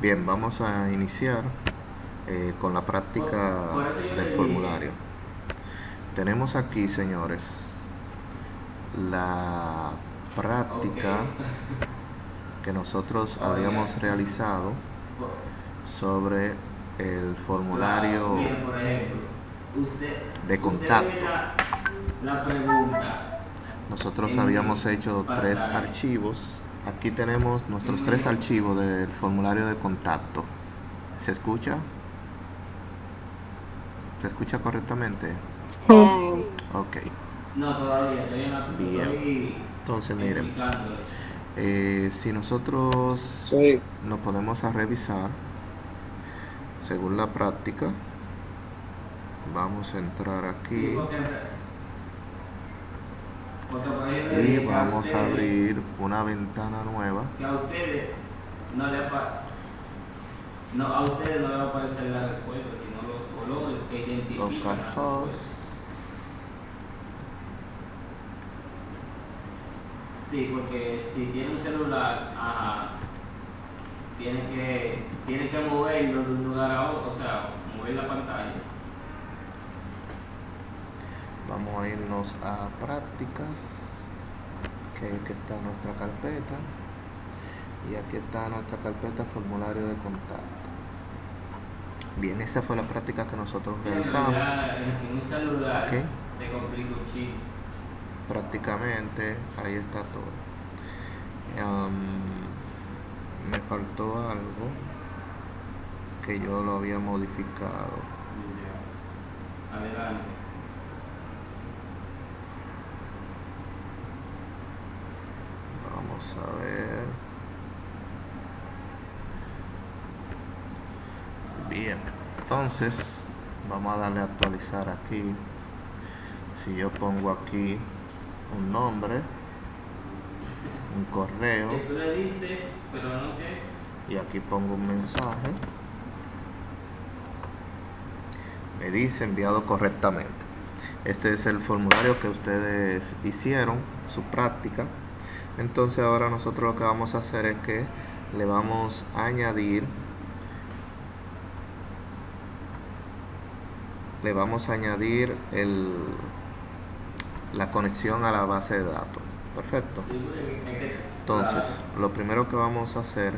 Bien, vamos a iniciar con la práctica del formulario. Tenemos aquí, señores, la práctica que nosotros habíamos realizado sobre el formulario de contacto. Nosotros habíamos hecho 3 archivos. Aquí tenemos nuestros 3 archivos del formulario de contacto. ¿Se escucha? ¿Se escucha correctamente? Sí. Ok. No, todavía Bien. Entonces, miren, si nosotros nos ponemos a revisar según la práctica, vamos a entrar aquí y vamos a abrir una ventana nueva. Que a ustedes no le va a aparecer la respuesta, sino los colores que identifican la respuesta. Sí, porque si tiene un celular, tiene que moverlo de un lugar a otro, o sea, mover la pantalla. Vamos a irnos a prácticas, que aquí está nuestra carpeta, y aquí está nuestra carpeta formulario de contacto. Bien, esa fue la práctica que nosotros realizamos. En un celular ¿Okay? Se complica un chip. Prácticamente ahí está todo. Me faltó algo que yo lo había modificado. Adelante. Vamos a ver. Bien, entonces vamos a darle a actualizar aquí. Si yo pongo aquí un nombre, un correo, Que tú le diste, pero no que. y aquí pongo un mensaje, me dice enviado correctamente. Este es el formulario que ustedes hicieron, su práctica. Entonces ahora nosotros lo que vamos a hacer es que le vamos a añadir la conexión a la base de datos. Perfecto. Entonces, lo primero que vamos a hacer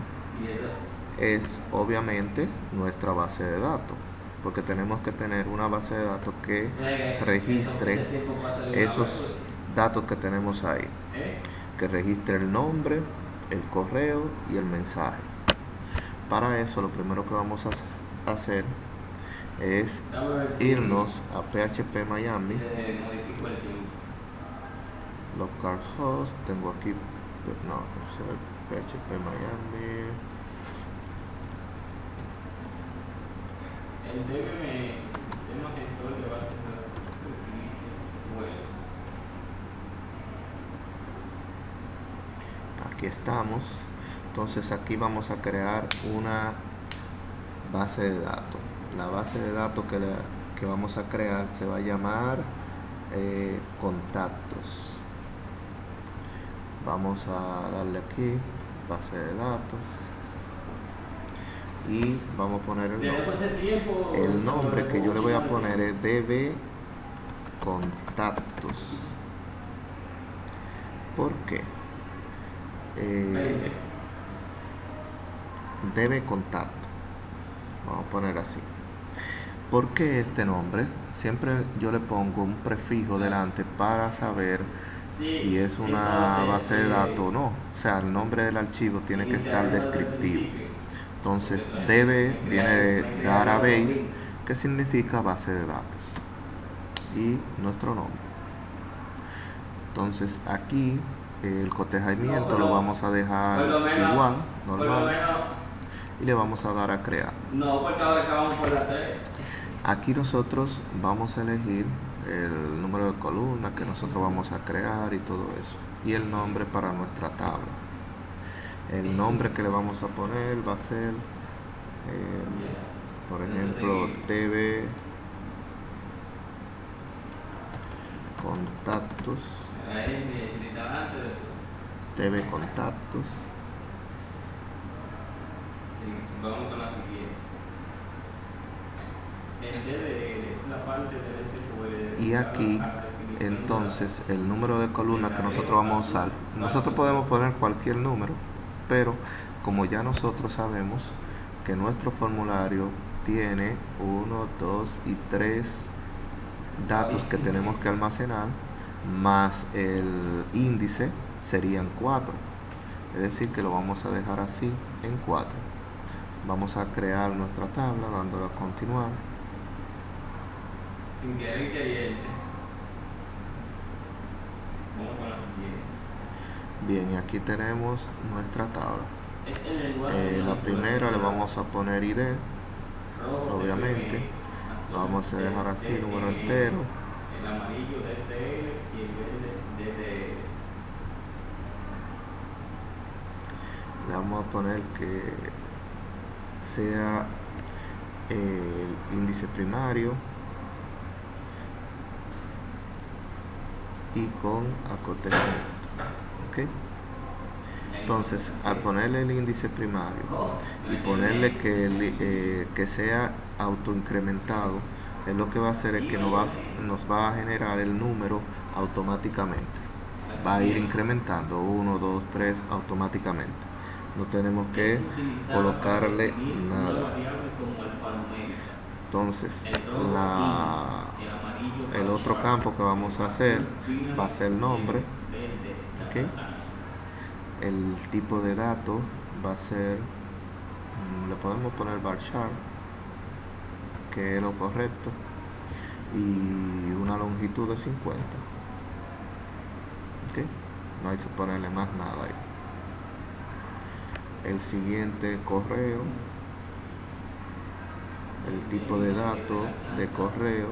es obviamente nuestra base de datos, porque tenemos que tener una base de datos que registre esos datos que tenemos ahí, que registre el nombre, el correo y el mensaje. Para eso lo primero que vamos a hacer es irnos a PHP Miami, localhost, tengo aquí, no, PHP Miami, el DBMS, Sistema Gestor de Bases de Datos que utilices web. aquí estamos. Entonces aquí vamos a crear una base de datos. La base de datos que vamos a crear se va a llamar contactos. Vamos a darle aquí base de datos y vamos a poner el nombre. El nombre que yo le voy a poner es DB contactos. ¿Por qué? DB contacto. Vamos a poner así. ¿Por qué este nombre? Siempre yo le pongo un prefijo delante para saber si es una base de datos o no. O sea, el nombre del archivo tiene que estar descriptivo. Entonces, DB viene de database, que significa base de datos, y nuestro nombre. Entonces, aquí el cotejamiento lo vamos a dejar igual, normal, y le vamos a dar a crear. No, porque ahora acabamos por la 3. Aquí nosotros vamos a elegir el número de columnas que nosotros vamos a crear y todo eso, y el nombre para nuestra tabla. El nombre que le vamos a poner va a ser, por ejemplo, TV contactos, TV contactos, Vamos con la siguiente. El DDL es la parte del SQL. Y aquí, entonces, el número de columnas que nosotros vamos a usar, nosotros podemos poner cualquier número, pero como ya nosotros sabemos que nuestro formulario tiene 1, 2 y 3 datos que tenemos que almacenar, más el índice serían 4. Es decir, que lo vamos a dejar así en 4. Vamos a crear nuestra tabla dándole a continuar. Sin querer queriente. Vamos con la siguiente. Bien, y aquí tenemos nuestra tabla. La primera le vamos a poner ID, obviamente. Lo vamos a dejar así, número entero. El amarillo DCL y el verde DDL. Le vamos a poner que sea el índice primario y con acotamiento. ¿Ok? Entonces, al ponerle el índice primario y ponerle que sea autoincrementado, es lo que va a hacer es que nos va a generar el número automáticamente. Va a ir incrementando 1, 2, 3 automáticamente. No tenemos que colocarle nada. Entonces, el otro campo que vamos a hacer va a ser el nombre. ¿Okay? El tipo de datos va a ser, le podemos poner varchar, que es lo correcto, y una longitud de 50. ¿Okay? No hay que ponerle más nada ahí. El siguiente correo, el tipo de datos de correo,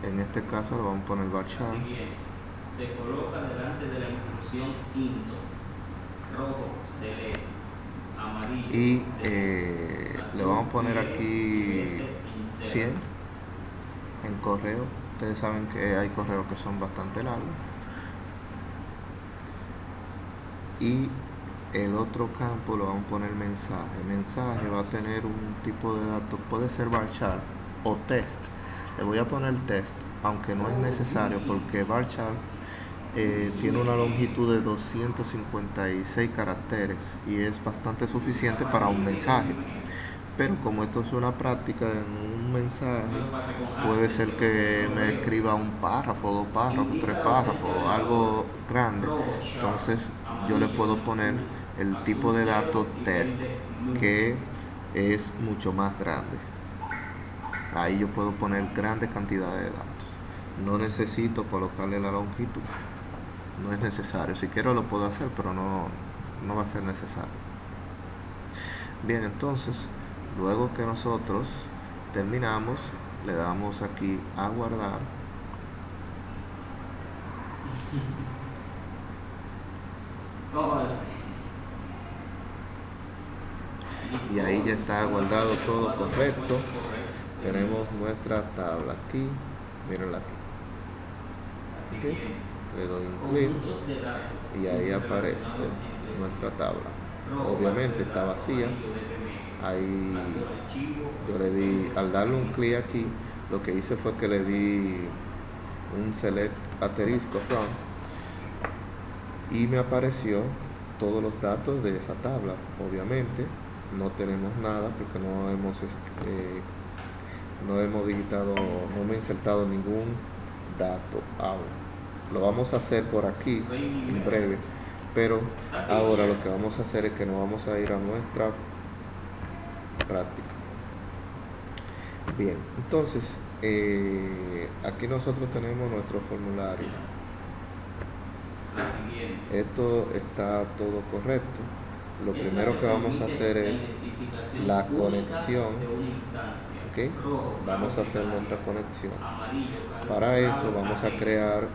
en este caso lo vamos a poner varchar. Se coloca delante de la instrucción INTO, rojo se lee, amarillo y le vamos a poner aquí 100 en correo. Ustedes saben que hay correos que son bastante largos. Y el otro campo lo vamos a poner mensaje. Mensaje va a tener un tipo de datos, puede ser varchar o test. Le voy a poner test, aunque no es necesario, porque varchar tiene una longitud de 256 caracteres y es bastante suficiente para un mensaje. Pero como esto es una práctica en un mensaje, puede ser que me escriba un párrafo, 2 párrafos, 3 párrafos, algo grande. Entonces yo le puedo poner el tipo de datos test, que es mucho más grande. Ahí yo puedo poner grandes cantidades de datos. No necesito colocarle la longitud. No es necesario. Si quiero lo puedo hacer, pero no va a ser necesario. Bien, entonces, luego que nosotros terminamos, le damos aquí a guardar. Y ahí ya está guardado todo correcto. Tenemos nuestra tabla aquí. Mírenla aquí. ¿Okay? Le doy un clic y ahí aparece nuestra tabla. Obviamente está vacía. Ahí yo le di, al darle un clic aquí, lo que hice fue que le di un select asterisco from y me apareció todos los datos de esa tabla. Obviamente no tenemos nada porque no hemos digitado, no hemos insertado ningún dato aún. Lo vamos a hacer por aquí en breve, pero ahora lo que vamos a hacer es que nos vamos a ir a nuestra práctica. Bien, entonces aquí nosotros tenemos nuestro formulario. Esto está todo correcto. Lo primero que vamos a hacer es la conexión. ¿Okay? Vamos a hacer nuestra conexión. Para eso vamos a crear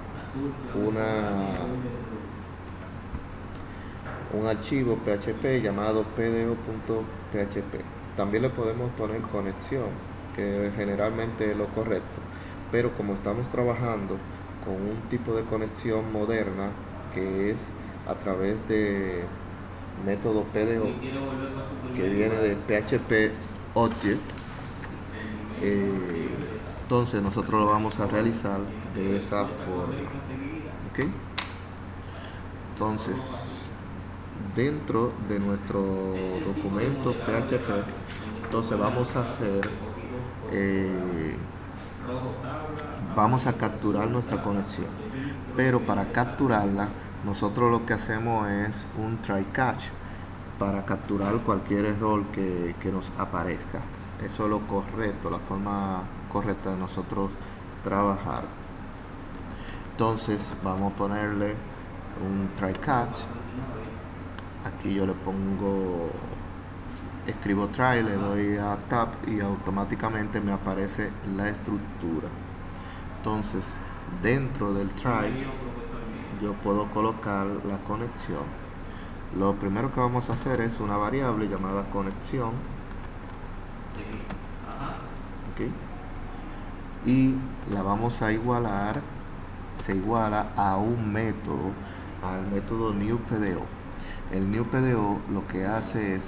un archivo PHP llamado pdo.php. También le podemos poner conexión, que generalmente es lo correcto, pero como estamos trabajando con un tipo de conexión moderna que es a través de método PDO, que viene de PHP Object. Entonces nosotros lo vamos a realizar de esa forma. ¿Okay? Entonces, dentro de nuestro documento PHP, entonces vamos a hacer, vamos a capturar nuestra conexión. Pero para capturarla, nosotros lo que hacemos es un try catch para capturar cualquier error que nos aparezca. Eso es lo correcto, la forma correcta de nosotros trabajar. Entonces vamos a ponerle un try catch. Aquí yo le pongo, escribo try, le doy a tab y automáticamente me aparece la estructura. Entonces dentro del try yo puedo colocar la conexión. Lo primero que vamos a hacer es una variable llamada conexión. Okay. Y la vamos a igualar, se iguala a un método, al método newPDO. El newPDO lo que hace es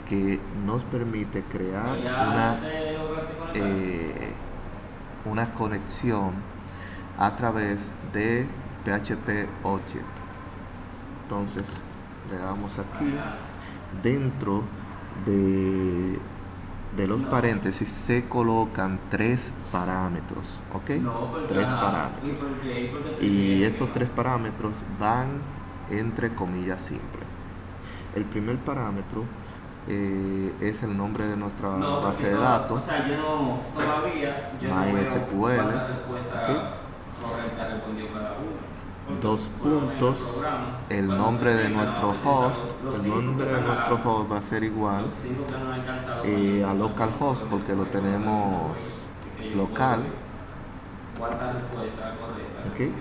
que nos permite crear una conexión a través de PHP Object. Entonces le damos aquí, dentro de los paréntesis se colocan 3 parámetros, ¿ok? 3 parámetros. Y estos 3 parámetros van entre comillas simples. El primer parámetro es el nombre de nuestra base de datos, MySQL, ¿okay? 2 puntos, el nombre de nuestro host. El nombre de nuestro host va a ser igual a localhost porque lo tenemos local. Okay.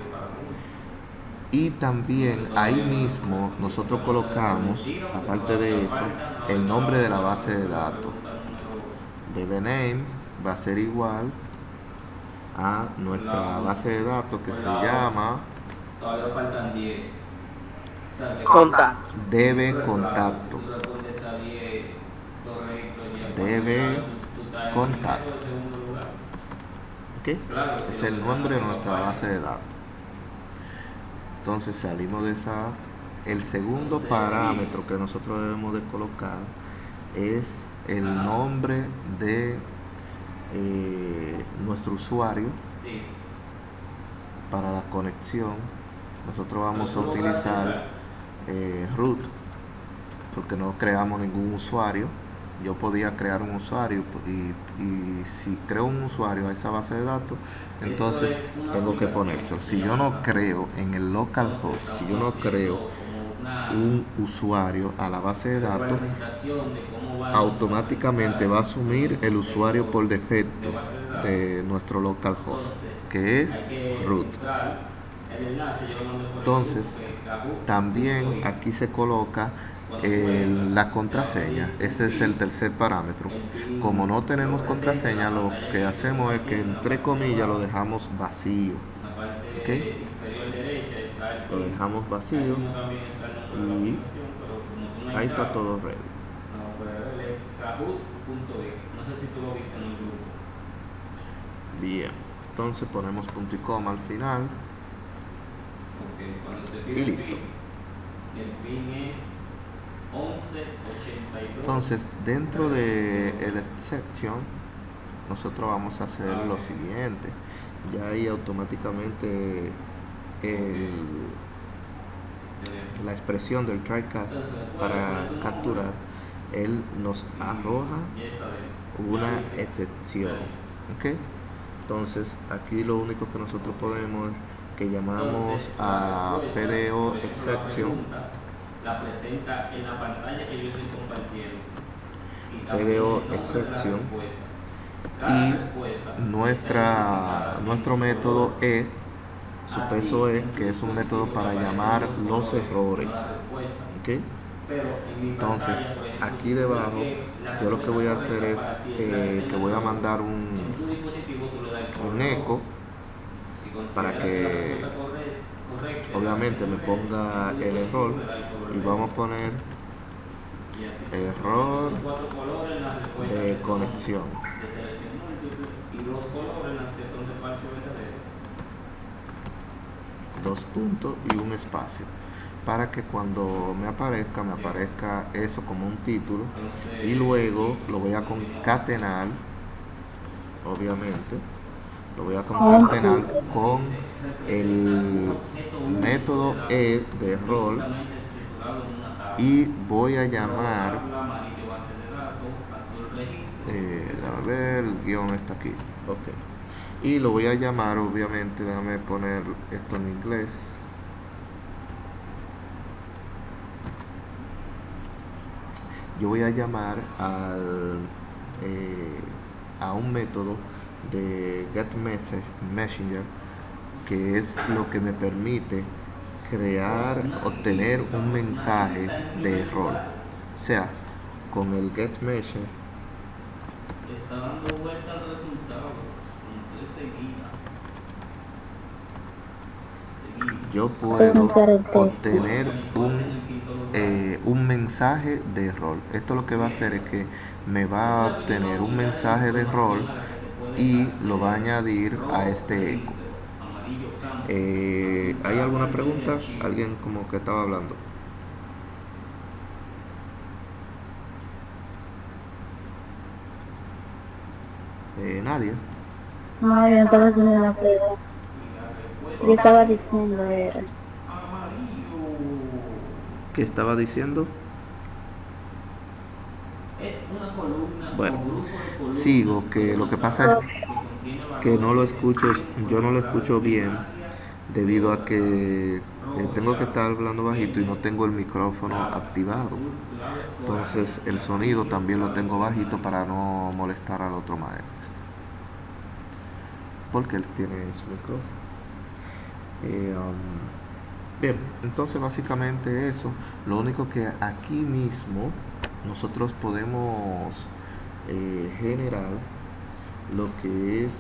Y también ahí mismo nosotros colocamos, aparte de eso, el nombre de la base de datos. DBName va a ser igual a nuestra base de datos que se llama DB contacto. DB contacto. ¿Okay? Es el nombre de nuestra base de datos. Entonces salimos de esa. El segundo parámetro que nosotros debemos de colocar es el nombre de nuestro usuario. Para la conexión nosotros vamos a utilizar root porque no creamos ningún usuario. Yo podía crear un usuario y si creo un usuario a esa base de datos, entonces tengo que ponerse. Si yo no creo en el localhost, si yo no creo un usuario a la base de datos, automáticamente va a asumir el usuario por defecto de nuestro localhost, que es root. Entonces también aquí se coloca la contraseña. Ese es el tercer parámetro. Como no tenemos contraseña, lo que hacemos es que entre comillas lo dejamos vacío. ¿Okay? Lo dejamos vacío y ahí está todo ready. Bien, entonces ponemos punto y coma al final y listo. Entonces dentro de el exception nosotros vamos a hacer lo siguiente. Ya ahí automáticamente la expresión del try catch para capturar, él nos arroja una excepción. ¿Okay? Entonces aquí lo único que nosotros podemos que llamamos a PDO exception, la presenta en la pantalla que yo estoy compartiendo. PDO exception y nuestro método E, su peso E, que es un método para llamar los errores. ¿Okay? Entonces aquí debajo yo lo que voy a hacer es que voy a mandar un eco para que obviamente me ponga el error y vamos a poner error Son 4 colores en las respuestas de que son conexión. de selección múltiple y 2 colores en las que son de falso verdadero. 2 puntos y un espacio, para que cuando me aparezca eso como un título, y luego lo voy a concatenar, obviamente lo voy a concatenar con el método E de rol, y voy a llamar, a ver, el guión está aquí, ok, y lo voy a llamar, obviamente, déjame poner esto en inglés. Yo voy a llamar a un método de GetMessenger, que es lo que me permite obtener un mensaje de error. O sea, con el GetMessenger está dando vuelta al resultado. yo puedo obtener un mensaje de error. Esto lo que va a hacer es que me va a obtener un mensaje de error y lo va a añadir a este eco. ¿Hay alguna pregunta? ¿Alguien como que estaba hablando? Nadie. No, yo estaba haciendo una pregunta. Yo estaba diciendo era. ¿Qué estaba diciendo? Es una columna. Bueno, sigo, que lo que pasa es que no lo escucho, yo no lo escucho bien, debido a que tengo que estar hablando bajito y no tengo el micrófono activado. Entonces el sonido también lo tengo bajito para no molestar al otro maestro, porque él tiene su micrófono. Bien, entonces básicamente eso. Lo único que aquí mismo nosotros podemos generar lo que es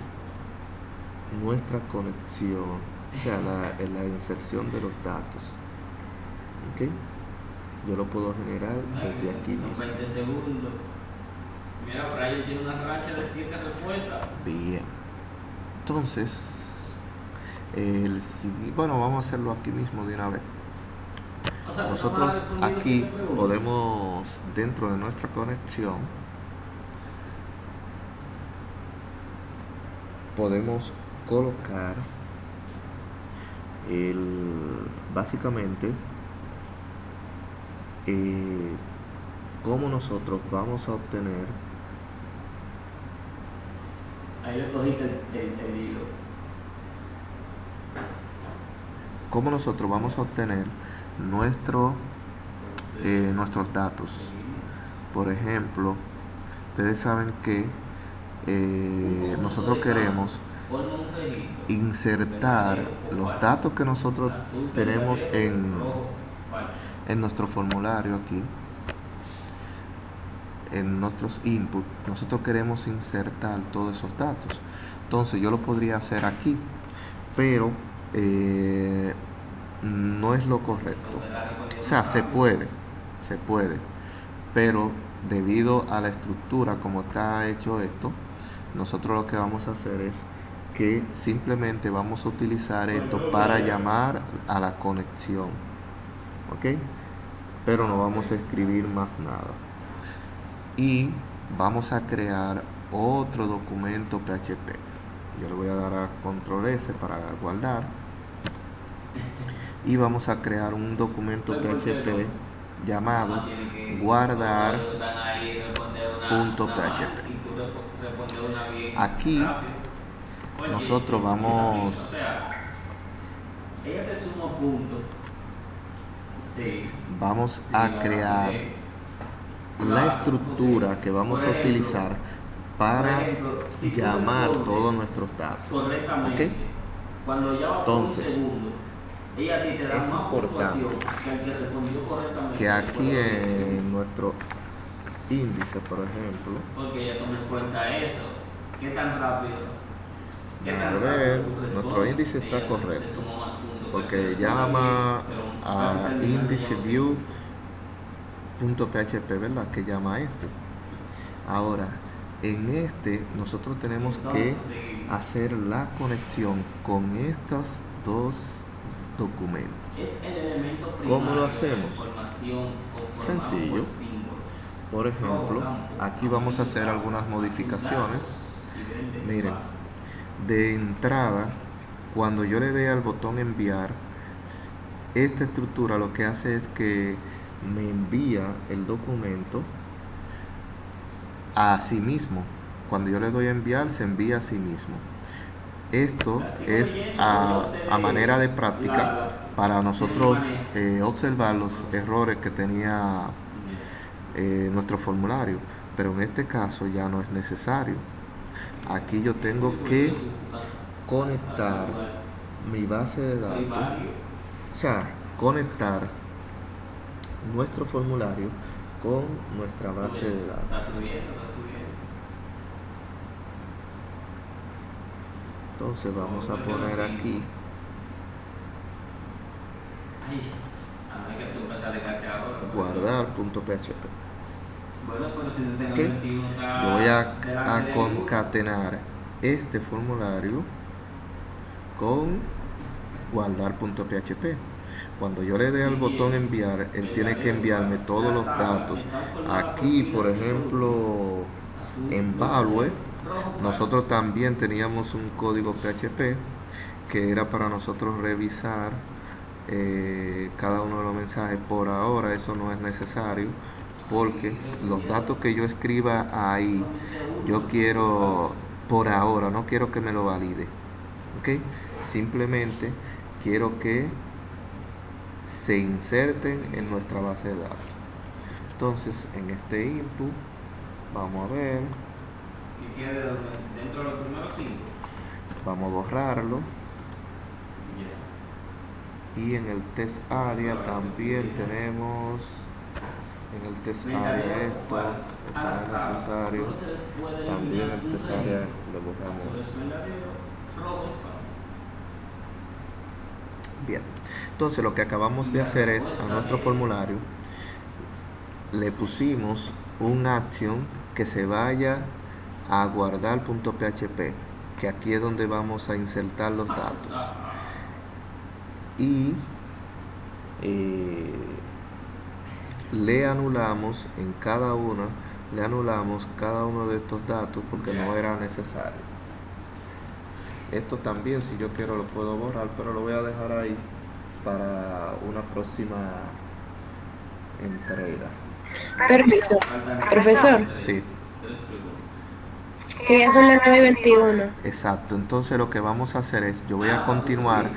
nuestra conexión, o sea, la inserción de los datos. ¿Ok? Yo lo puedo generar desde aquí mismo. 20 segundos. Mira, por ahí tiene una racha de 7 respuestas. Bien. Entonces, bueno, vamos a hacerlo aquí mismo de una vez. O sea, nosotros aquí podemos, dentro de nuestra conexión, podemos colocar básicamente cómo nosotros vamos a obtener. Ahí le cogiste el hilo. Cómo nosotros vamos a obtener nuestros datos. Por ejemplo, ustedes saben que nosotros queremos insertar los datos que nosotros tenemos en nuestro formulario aquí, en nuestros inputs. Nosotros queremos insertar todos esos datos. Entonces yo lo podría hacer aquí, pero no es lo correcto. O sea, se puede, pero debido a la estructura como está hecho esto, nosotros lo que vamos a hacer es que simplemente vamos a utilizar esto para llamar a la conexión, ¿ok? Pero no vamos a escribir más nada, y vamos a crear otro documento PHP. Yo le voy a dar a control S para guardar, y vamos a crear un documento PHP llamado guardar.php. Aquí nosotros vamos a crear la estructura que vamos a utilizar para llamar todos nuestros datos. ¿Ok? Entonces, es importante que aquí en nuestro índice, por ejemplo, porque ya tomé en cuenta eso. ¿Qué tan rápido? A ver, nuestro índice está correcto, porque llama a índice view .php, ¿verdad? Que llama a este. Ahora, en este nosotros tenemos que hacer la conexión con estos dos documentos. ¿Cómo lo hacemos? Sencillo. Por ejemplo, aquí vamos a hacer algunas modificaciones. Miren, de entrada, cuando yo le dé al botón enviar, esta estructura lo que hace es que me envía el documento a sí mismo. Cuando yo le doy a enviar, se envía a sí mismo. Esto es a manera de práctica para nosotros observar los errores que tenía nuestro formulario, pero en este caso ya no es necesario. Aquí yo tengo que conectar mi base de datos, o sea, conectar nuestro formulario con nuestra base de datos. Entonces vamos a poner aquí guardar.php. ¿Okay? Yo voy a concatenar este formulario con guardar.php. Cuando yo le dé al botón enviar, él tiene que enviarme todos los datos. Aquí, por ejemplo, en Value, nosotros también teníamos un código PHP que era para nosotros revisar cada uno de los mensajes. Por ahora eso no es necesario, porque los datos que yo escriba ahí, yo quiero, por ahora, no quiero que me lo valide, ¿ok? Simplemente quiero que se inserten en nuestra base de datos. Entonces, en este input, vamos a ver. ¿Y quede dentro de los primeros 5? Vamos a borrarlo. Y en el test area también tenemos, en el test area esto, está necesario, también el test area lo borramos. Bien, entonces lo que acabamos de hacer es, a nuestro formulario le pusimos un action que se vaya a guardar.php, que aquí es donde vamos a insertar los datos. Y le anulamos cada uno de estos datos porque no era necesario. Esto también, si yo quiero, lo puedo borrar, pero lo voy a dejar ahí para una próxima entrega. Permiso, profesor. Sí. Que ya son las 9:21. Exacto, entonces lo que vamos a hacer es, yo voy a continuar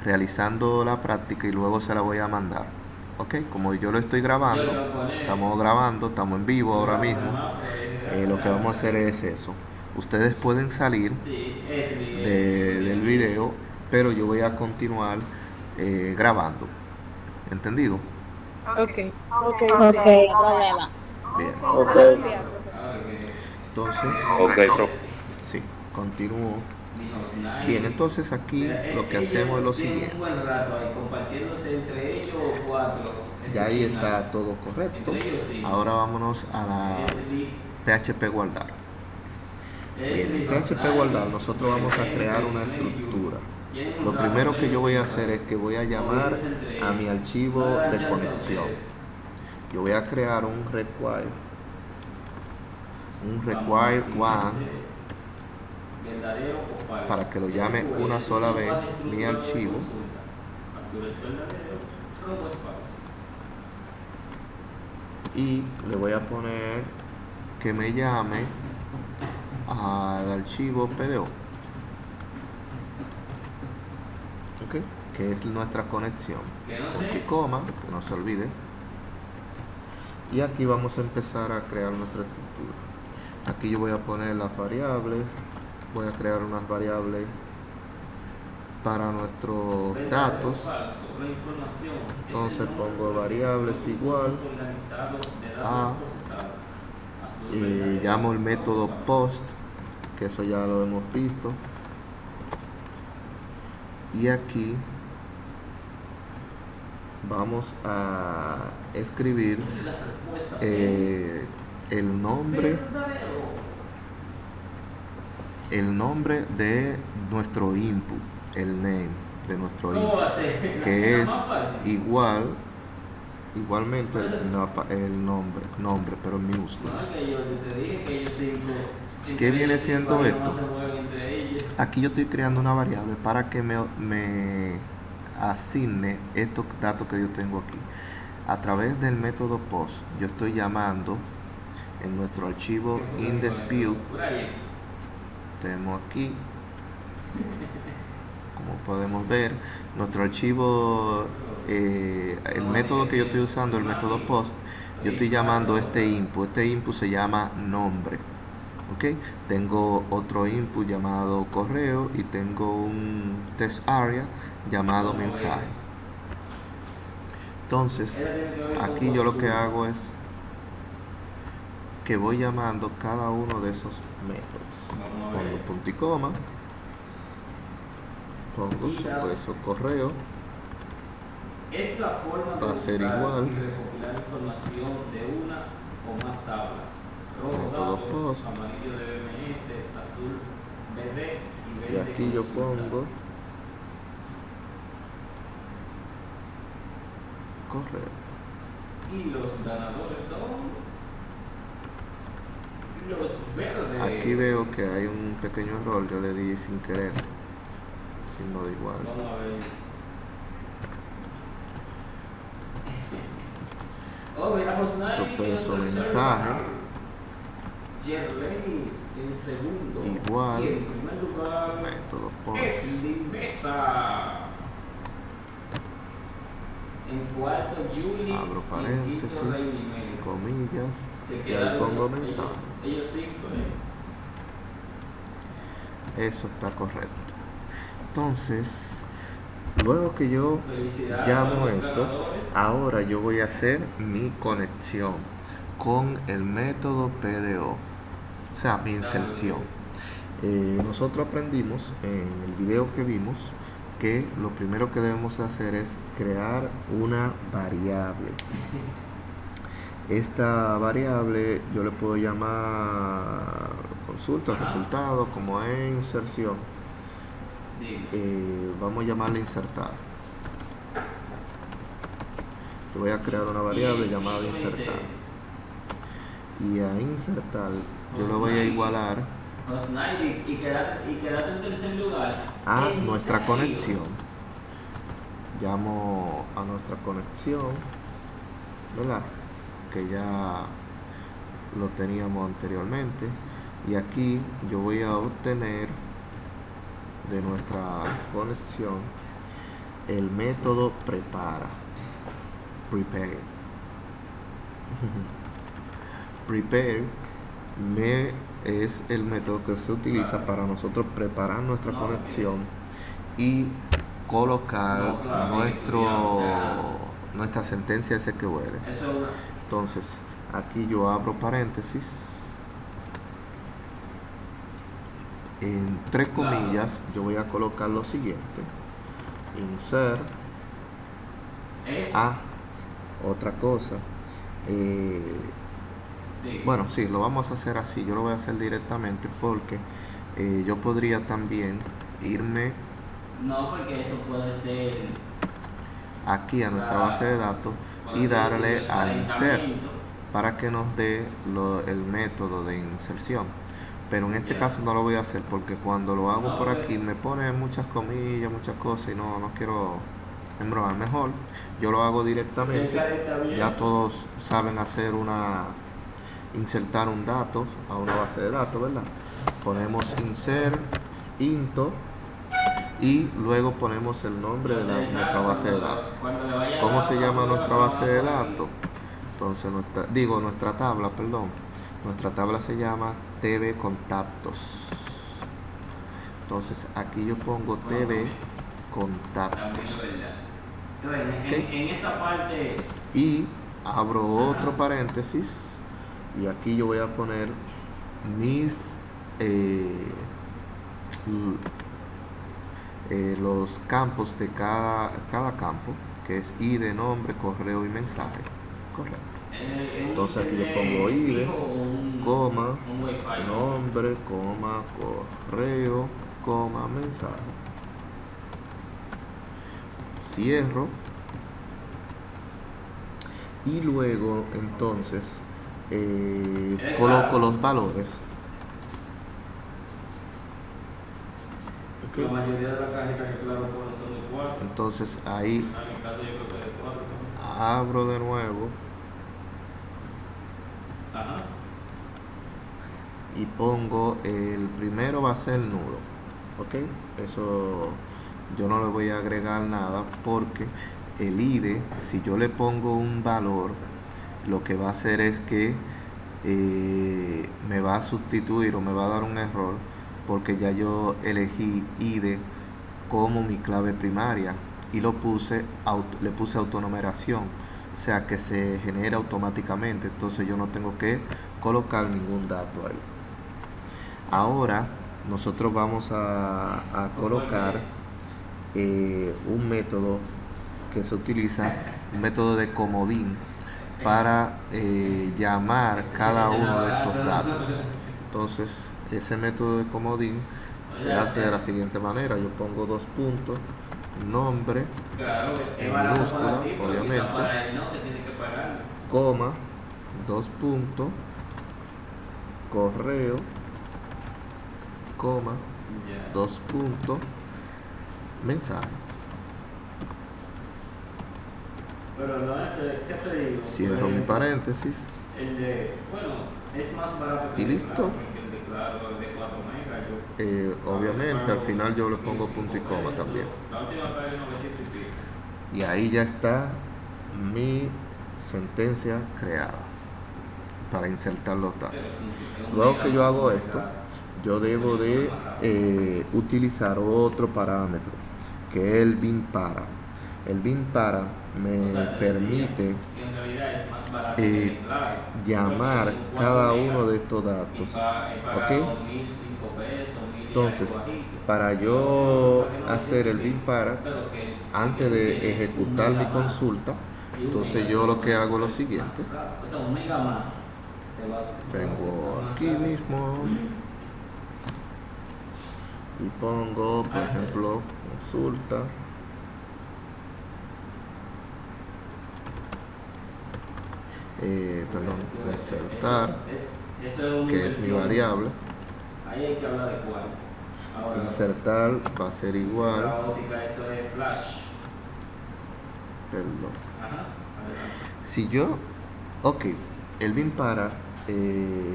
realizando la práctica y luego se la voy a mandar. Ok, como yo lo estoy grabando, estamos en vivo ahora mismo, lo que vamos a hacer es eso. Ustedes pueden salir del video, pero yo voy a continuar grabando. ¿Entendido? Ok, problema. Bien. Entonces, sí, continúo. Bien, entonces aquí lo que hacemos es lo siguiente. Ya ahí está todo correcto. Ahora vámonos a la PHP guardar. Bien, en PHP guardar nosotros vamos a crear una estructura. Lo primero que yo voy a hacer es que voy a llamar a mi archivo de conexión. Yo voy a crear un require once para que lo llame una sola vez mi archivo. Y le voy a poner que me llame al archivo PDO, ¿ok? Que es nuestra conexión. Punto y coma, que no se olvide. Y aquí vamos a empezar a crear nuestra estructura. Aquí yo voy a poner las variables. Voy a crear unas variables para nuestros datos. Entonces pongo variables igual a y llamo el método post, que eso ya lo hemos visto, y aquí vamos a escribir La respuesta el nombre de nuestro input, el name de nuestro ¿Cómo input, va a ser? que es Más fácil. igualmente el nombre, pero en minúsculo. No, que yo te dije que ellos cinco. ¿Qué viene siendo no esto? se mueven entre ellos. Aquí yo estoy creando una variable para que me asigne estos datos que yo tengo aquí. A través del método post, yo estoy llamando en nuestro archivo indexView. Tenemos aquí, como podemos ver, nuestro archivo, el método que yo estoy usando, el método post, yo estoy llamando este input se llama nombre. ¿Ok? Tengo otro input llamado correo y tengo un test area llamado mensaje. Entonces, aquí yo lo que hago es que voy llamando cada uno de esos métodos. Pongo punto y coma, pongo supuesto correo, Es la forma de va a ser buscar igual, y recopilar información de una o más tablas. Rojo método datos, post, amarillo de BMS, azul BD y y verde aquí yo consulta. pongo correo. Y los ganadores son los verdes. Aquí veo que hay un pequeño error, yo le di sin querer, signo de igual. Vamos a ver. Oh, mira, Josnay Supuesto en tercer mensaje. lugar. Yerlenis en segundo. Igual. Y en primer lugar Método post. es Limesa. En cuarto, Julie. Abro Y en quinto, paréntesis, Reynimel. comillas, Se y ahí quedaron pongo ellos- mensaje. Ellos cinco, Eso está correcto. Entonces, luego que yo Felicidades a llamo los esto, ganadores. ahora yo voy a hacer mi conexión con el método PDO, o sea, mi inserción. Nosotros aprendimos en el video que vimos que lo primero que debemos hacer es crear una variable. Esta variable yo le puedo llamar consulta, resultado, como es inserción. Dime. Vamos a llamarle insertar. Yo voy a crear una variable llamada ¿Y cómo dice insertar. eso? Y a insertar yo lo voy a igualar Josnay, y quedate en tercer lugar. a ¿En nuestra serio? conexión. Llamo a nuestra conexión, ¿verdad? Que ya lo teníamos anteriormente. Y aquí yo voy a obtener de nuestra conexión el método prepare. Prepare es el método que se utiliza para nosotros preparar nuestra conexión y colocar nuestra sentencia SQL. Eso Entonces, aquí yo abro paréntesis, entre comillas, yo voy a colocar lo siguiente: insert a otra cosa. sí. Bueno, sí, lo vamos a hacer así. Yo lo voy a hacer directamente porque yo podría también irme No, porque eso puede ser aquí a nuestra base de datos y darle a insert para que nos dé el método de inserción. Pero en este caso no lo voy a hacer porque cuando lo hago por aquí me pone muchas comillas, muchas cosas y no quiero embromar. Mejor yo lo hago directamente. Ya todos saben hacer insertar un dato a una base de datos, ¿verdad? Ponemos insert into y luego ponemos el nombre de nuestra base de datos. ¿Cómo se llama nuestra base de datos? Entonces nuestra tabla, perdón. Nuestra tabla se llama TV Contactos. Entonces aquí yo pongo TV Contactos. Entonces, en esa parte Y abro otro paréntesis y aquí yo voy a poner los campos de cada campo. que es ID, nombre, correo y mensaje. Correcto. Entonces aquí yo pongo ID, coma, nombre, coma, correo, coma, mensaje. Cierro. Y luego entonces coloco los valores. La mayoría de las tarjetas que claro son de 4. Entonces ahí En mi caso yo creo que de 4. abro de nuevo Ajá. y pongo el primero va a ser nulo. Ok, eso yo no le voy a agregar nada porque el ID, si yo le pongo un valor, lo que va a hacer es que me va a sustituir o me va a dar un error porque ya yo elegí ID como mi clave primaria y le puse autonumeración, o sea que se genera automáticamente, entonces yo no tengo que colocar ningún dato ahí. Ahora nosotros vamos a colocar un método que se utiliza, un método de comodín para llamar cada uno de estos datos. Entonces ese método de comodín se hace de la siguiente manera: yo pongo 2 puntos, nombre en minúscula obviamente, coma, 2 puntos, correo, coma, 2 puntos, mensaje. Pero no es, ¿qué te digo? Cierro mi paréntesis. El de, bueno, es más barato que Y el de listo. Claro, porque el de Claro es de 4 megas. Obviamente al final yo le pongo punto y coma también. La última pagué 900 y pico. Y ahí ya está mi sentencia creada para insertar los datos. Luego que yo hago esto, yo debo de utilizar otro parámetro que es el bin para. El bin para me permite llamar cada uno de estos datos. ¿Ok? Entonces, para yo hacer el bin para, antes de ejecutar mi consulta, entonces yo lo que hago es lo siguiente. Vengo aquí mismo y pongo, por ejemplo, consulta. Insertar, que es mi variable. Ahí hay que hablar de cuál. Ahora, insertar va a ser igual. la óptica, eso es flash. Perdón. Ajá. Si yo, ok, el bin para,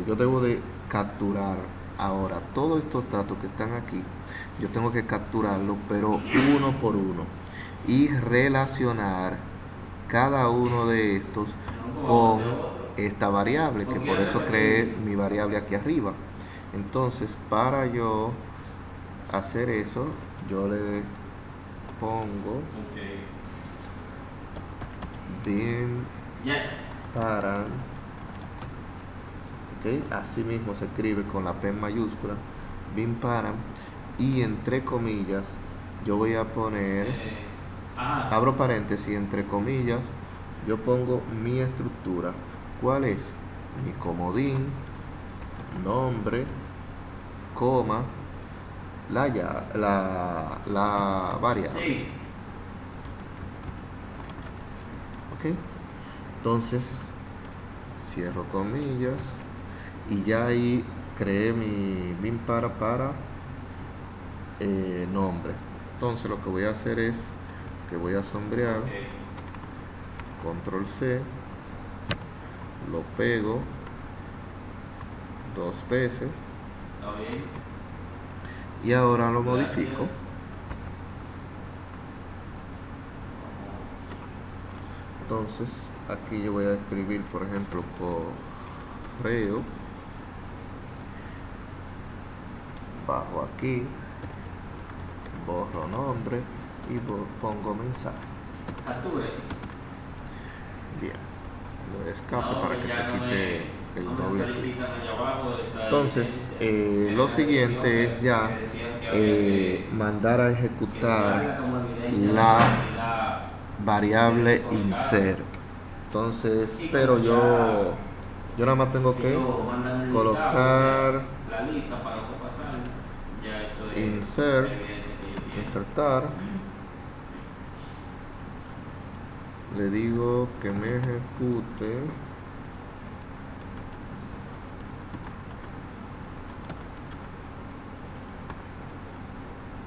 yo debo de capturar ahora todos estos datos que están aquí. Yo tengo que capturarlos, pero uno por uno, y relacionar cada uno de estos con esta variable, que por eso creé mi variable aquí arriba. Entonces, para yo hacer eso, yo le pongo bin para, así mismo se escribe con la P mayúscula, bin para, y entre comillas yo voy a poner, abro paréntesis, entre comillas yo pongo mi estructura. ¿Cuál es? Mi comodín, nombre, coma, la variable. Sí. Ok, entonces cierro comillas y ya ahí creé mi bin para nombre. Entonces lo que voy a hacer es que voy a sombrear, control C, lo pego 2 veces y ahora lo modifico. Entonces aquí yo voy a escribir, por ejemplo, correo, bajo aquí, borro nombre y pongo mensaje. Capture. Bien, lo escapo para que se quite el doble clic. Entonces, Entonces lo siguiente es ya mandar a ejecutar variable insert. Entonces, pero yo nada más tengo que colocar la lista para lo que pasar. Ya eso es insert, la evidencia que yo quiero. insertar. Le digo que me ejecute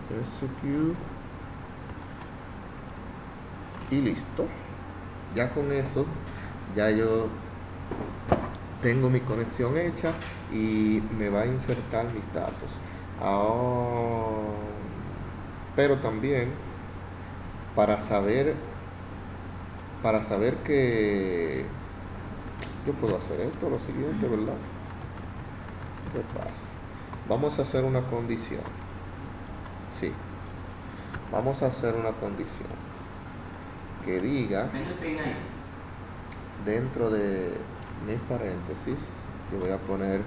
execute y listo. Ya con eso ya yo tengo mi conexión hecha y me va a insertar mis datos. Pero también para saber que yo puedo hacer esto, lo siguiente, ¿verdad? ¿Qué pasa? Vamos a hacer una condición. Sí, vamos a hacer una condición que diga dentro de mis paréntesis, yo voy a poner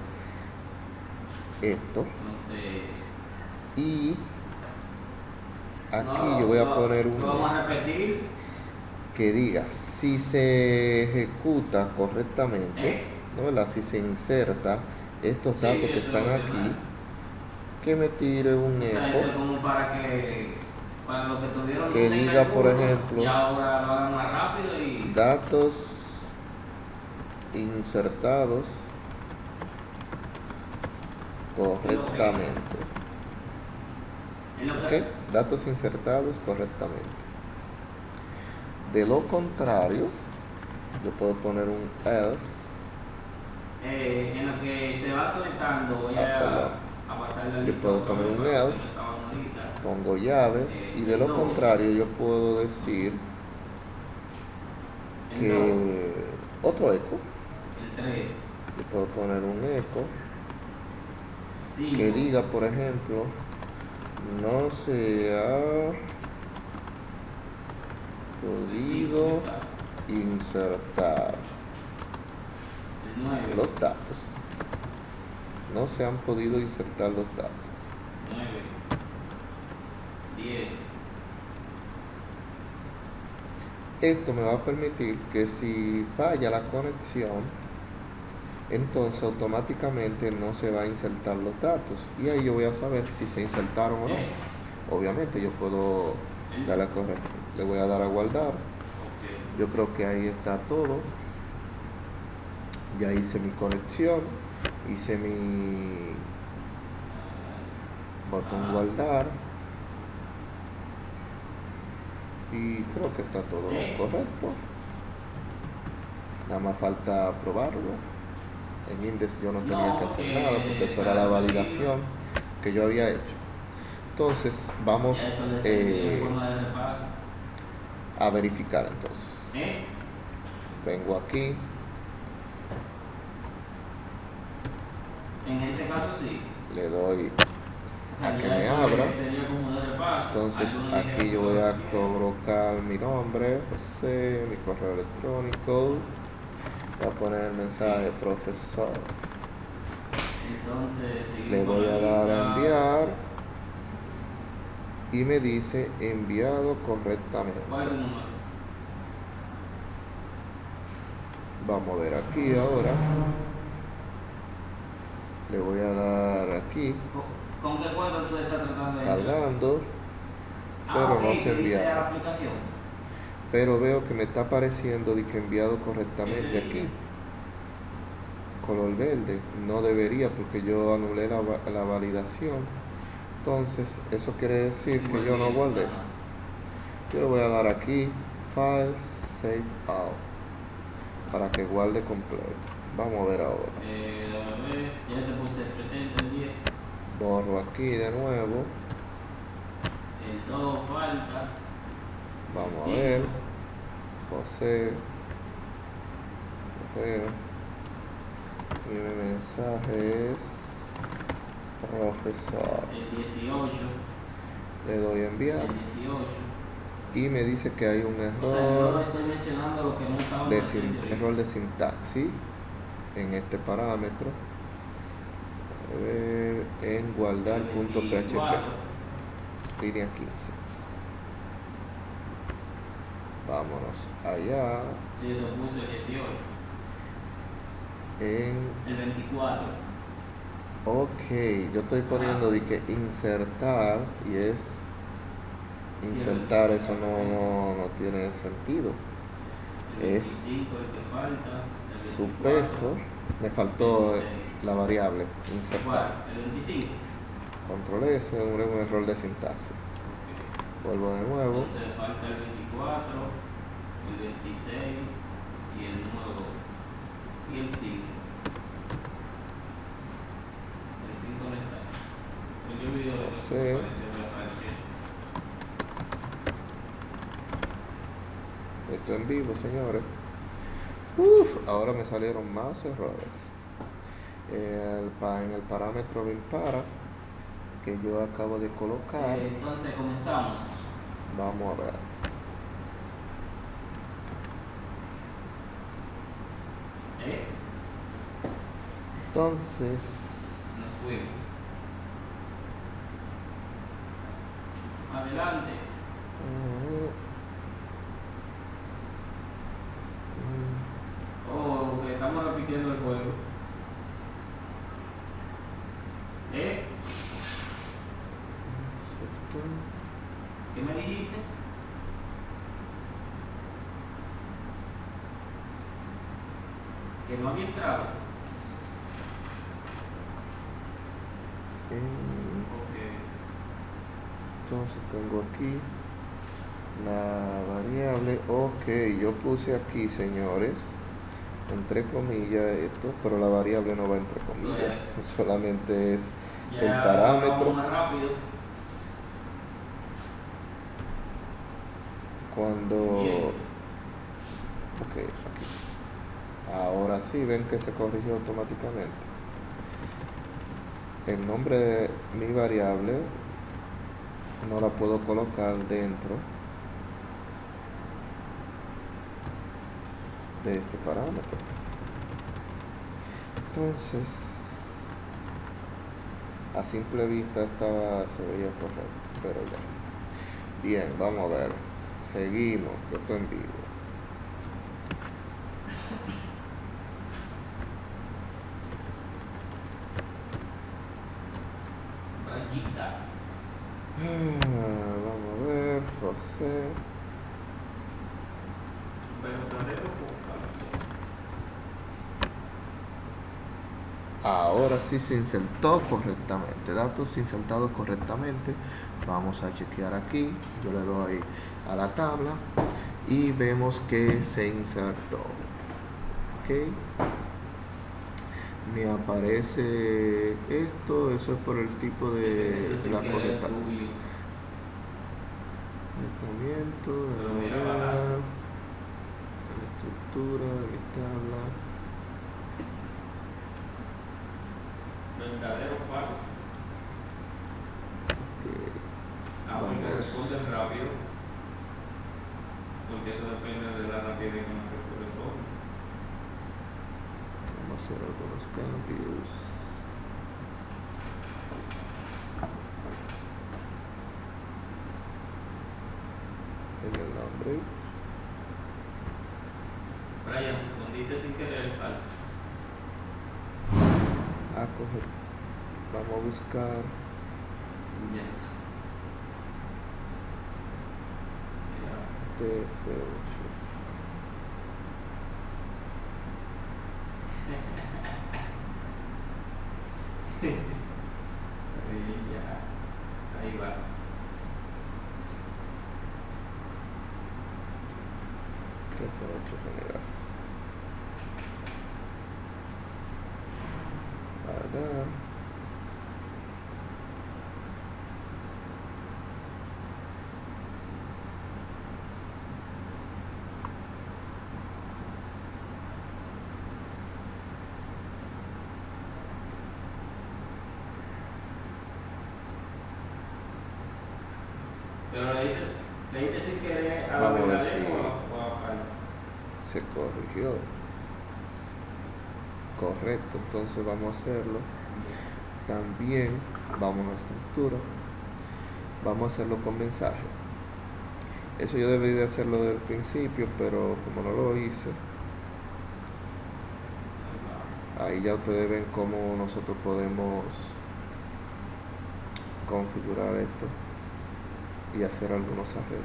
esto y aquí yo voy a poner un que diga si se ejecuta correctamente, ¿no? Si se inserta estos datos que están aquí, que me tire un eco que diga, por ejemplo, datos insertados correctamente. ¿Ok? Datos insertados correctamente. De lo contrario, yo puedo poner un else. En lo que se va conectando voy a pasar la lista. Yo puedo poner un else, pongo llaves y de lo contrario yo puedo decir que otro eco. El 3. Yo puedo poner un eco que diga, por ejemplo, no se ha podido insertar los datos. No se han podido insertar los datos. 9, 10. Esto me va a permitir que si falla la conexión, entonces automáticamente no se va a insertar los datos. Y ahí yo voy a saber si se insertaron o no. Obviamente yo puedo darle a corregir. Le voy a dar a guardar. Yo creo que ahí está todo. Ya hice mi conexión. Hice mi botón guardar. Y creo que está todo correcto. Nada más falta probarlo. En Index yo no tenía que hacer nada porque eso era la validación que yo había hecho. Entonces vamos a verificar entonces. Vengo aquí. En este caso sí. Le doy a que me abra. Entonces aquí yo voy a colocar mi nombre, José, mi correo electrónico. Voy a poner el mensaje profesor. Entonces, le voy a dar a enviar y me dice enviado correctamente. Vamos a ver aquí ahora. Le voy a dar aquí. ¿Con qué cuadro tú estás tratando de cargando, pero no se envía. Pero veo que me está apareciendo de que enviado correctamente aquí. Color verde. No debería porque yo anulé la validación. Entonces, eso quiere decir que yo no guardé. Yo le voy a dar aquí, File, Save All, para que guarde completo. Vamos a ver ahora. Ya te puse presente el 10. Borro aquí de nuevo. El 2 falta. Vamos a ver. José. Correo. Y mi mensaje es profesor. El 18. Le doy a enviar. El 18. Y me dice que hay un error. O sea, yo no estoy mencionando lo que no estaba error de sintaxis en este parámetro. A ver, en guardar.php. Línea 15. Vámonos allá Sí, lo puse el 18. en... El 24. Ok, yo estoy poniendo de que insertar y es... Insertar, eso no tiene sentido. El Es 25 el que falta. El su 24, peso, me faltó 26. la variable, ¿Cuál? insertar. El 25. Control S, un error de sintaxis. Ok. Vuelvo de nuevo. Entonces falta el 24, el 26 y el nuevo. Y el 5. El 5 no está. Pues yo vi lo que Sí. apareció en la página. Esto en vivo, señores. Uf, ahora me salieron más errores. En el parámetro BIMPARA que yo acabo de colocar, Entonces comenzamos. vamos a ver. Entonces, Nos fuimos. Adelante. Oh, que estamos repitiendo el juego. ¿Qué me dijiste? Que no había entrado. Ok. Entonces tengo aquí la variable, ok, yo puse aquí, señores, entre comillas esto, pero la variable no va entre comillas, solamente es Ya el parámetro. vamos más rápido. Cuando, Bien. ok, aquí, ahora sí ven que se corrigió automáticamente. El nombre de mi variable no la puedo colocar dentro de este parámetro. Entonces, a simple vista se veía correcto, pero ya. Bien, vamos a ver. Seguimos, que estoy en vivo. Rayita. Vamos a ver, José. Verdadero o falso. Ahora sí se insertó correctamente. Datos insertados correctamente. Vamos a chequear aquí. Yo le doy a la tabla y vemos que se insertó. Ok. Me aparece esto. Eso es por el tipo de Ese sí la que correcta. es rubio. Tratamiento, Pero mira, la estructura de mi tabla. Verdadero o falso. Ok. Porque Vamos. responde rápido. Porque eso depende de la rapidez con la que tú respondes. Vamos a hacer algunos cambios. En el nombre. Brian, respondiste sin querer falso. A coger. Vamos a buscar. Ya. TF8. Ahí va. TF8 general. Acá. Pero leíste sin querer a la Vamos a ver verdadera si- o a falso. Se corrigió. Correcto, entonces vamos a hacerlo. También vamos a la estructura. Vamos a hacerlo con mensaje. Eso yo debí de hacerlo desde el principio, pero como no lo hice, ahí ya ustedes ven cómo nosotros podemos configurar esto y hacer algunos arreglos.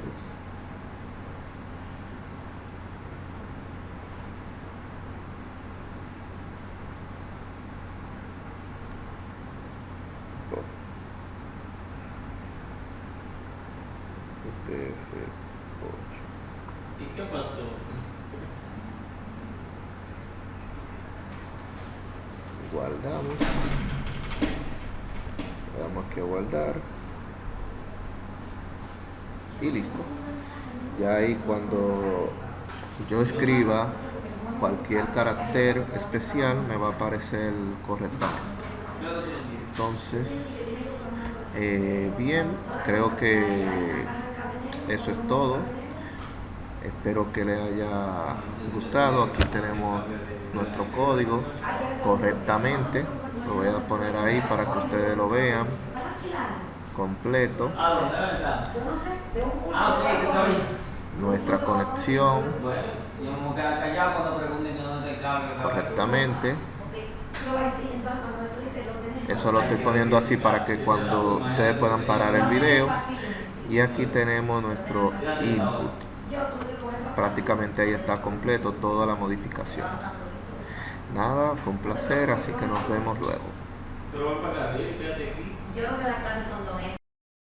UTF-8. ¿Y qué pasó? Guardamos. Le damos aquí a guardar. Y listo. Ya ahí cuando yo escriba cualquier carácter especial me va a aparecer correctamente. Entonces, bien, creo que eso es todo. Espero que les haya gustado. Aquí tenemos nuestro código correctamente. Lo voy a poner ahí para que ustedes lo vean completo. Nuestra conexión correctamente. Eso lo estoy poniendo así para que cuando ustedes puedan parar el video. Y aquí tenemos nuestro input. Prácticamente ahí está completo todas las modificaciones. Nada, fue un placer, así que nos vemos luego. Pero va a pagar, fíjate aquí. Yo no sé la clase con